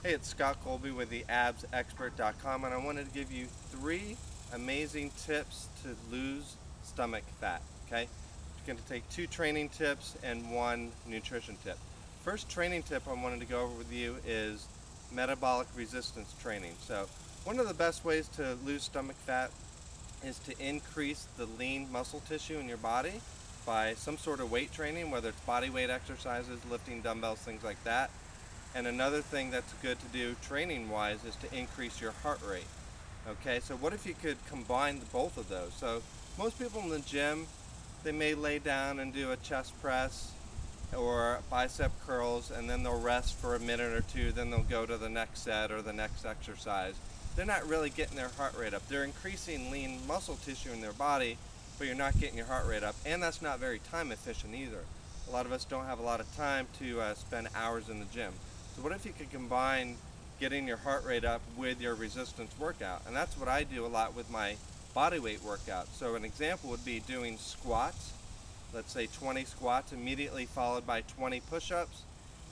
Hey, it's Scott Colby with the absexpert.com, and I wanted to give you 3 amazing tips to lose stomach fat. Okay, you're going to take 2 training tips and 1 nutrition tip. First training tip I wanted to go over with you is metabolic resistance training. So one of the best ways to lose stomach fat is to increase the lean muscle tissue in your body by some sort of weight training, whether it's body weight exercises, lifting dumbbells, things like that. And another thing that's good to do training wise is to increase your heart rate. Okay, so what if you could combine both of those? So most people in the gym, they may lay down and do a chest press or bicep curls, and then they'll rest for a minute or two, then they'll go to the next set or the next exercise. They're not really getting their heart rate up. They're increasing lean muscle tissue in their body, but you're not getting your heart rate up, and that's not very time efficient either. A lot of us don't have a lot of time to spend hours in the gym. So what if you could combine getting your heart rate up with your resistance workout? And that's what I do a lot with my body weight workout. So an example would be doing squats. Let's say 20 squats immediately followed by 20 push-ups,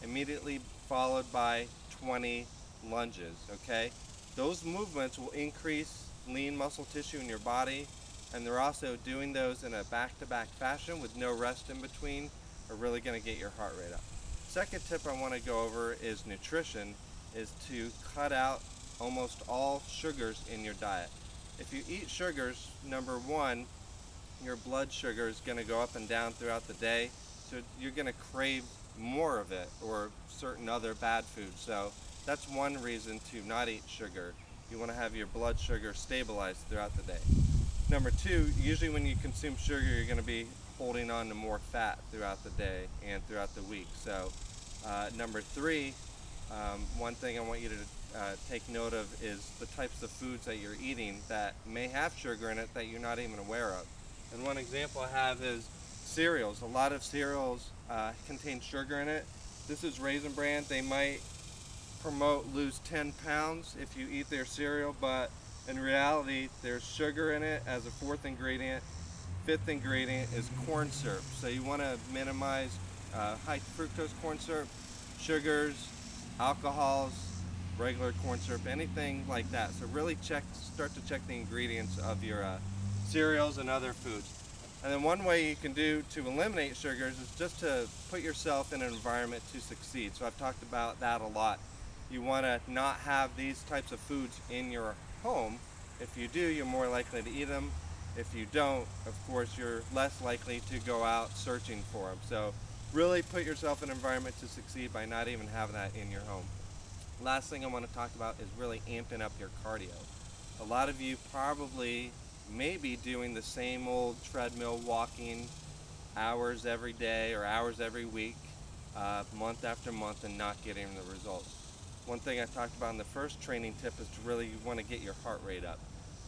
immediately followed by 20 lunges, okay? Those movements will increase lean muscle tissue in your body, and they're also doing those in a back-to-back fashion with no rest in between are really going to get your heart rate up. Second tip I want to go over is nutrition, is to cut out almost all sugars in your diet. If you eat sugars, number one, your blood sugar is going to go up and down throughout the day, so you're going to crave more of it or certain other bad foods. So that's one reason to not eat sugar. You want to have your blood sugar stabilized throughout the day. Number two, usually when you consume sugar, you're going to be holding on to more fat throughout the day and throughout the week. So number three, one thing I want you to take note of is the types of foods that you're eating that may have sugar in it that you're not even aware of. And one example I have is cereals. A lot of cereals contain sugar in it. This is Raisin Bran. They might promote lose 10 pounds if you eat their cereal, but in reality there's sugar in it as a 4th ingredient. 5th ingredient is corn syrup. So you want to minimize high fructose corn syrup, sugars, alcohols, regular corn syrup, anything like that. So really start to check the ingredients of your cereals and other foods. And then one way you can do to eliminate sugars is just to put yourself in an environment to succeed. So I've talked about that a lot. You want to not have these types of foods in your home. If you do, you're more likely to eat them. If you don't, of course, you're less likely to go out searching for them. So really put yourself in an environment to succeed by not even having that in your home. Last thing I want to talk about is really amping up your cardio. A lot of you probably may be doing the same old treadmill walking hours every day or hours every week, month after month, and not getting the results. One thing I talked about in the first training tip is to really want to get your heart rate up.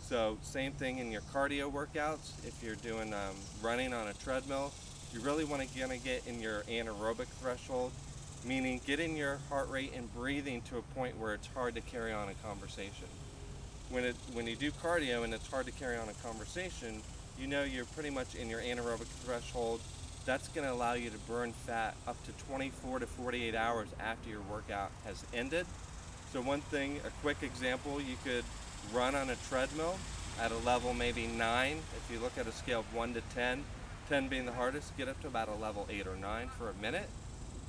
So same thing in your cardio workouts. If you're doing running on a treadmill, you really want to get in your anaerobic threshold, meaning getting your heart rate and breathing to a point where it's hard to carry on a conversation. When you do cardio and it's hard to carry on a conversation, you know you're pretty much in your anaerobic threshold. That's going to allow you to burn fat up to 24 to 48 hours after your workout has ended. So one thing, a quick example, you could run on a treadmill at a level maybe 9. If you look at a scale of 1 to 10, 10 being the hardest, get up to about a level 8 or 9 for a minute.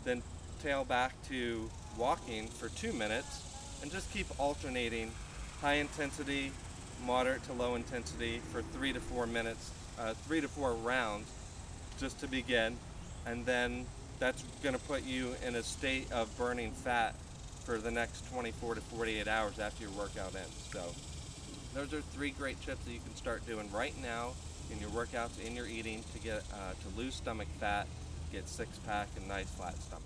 Then tail back to walking for 2 minutes and just keep alternating high intensity, moderate to low intensity for 3 to 4 minutes, 3 to 4 rounds just to begin. And then that's going to put you in a state of burning fat for the next 24 to 48 hours after your workout ends. So those are 3 great tips that you can start doing right now in your workouts, in your eating, to get to lose stomach fat, get 6-pack and nice flat stomach.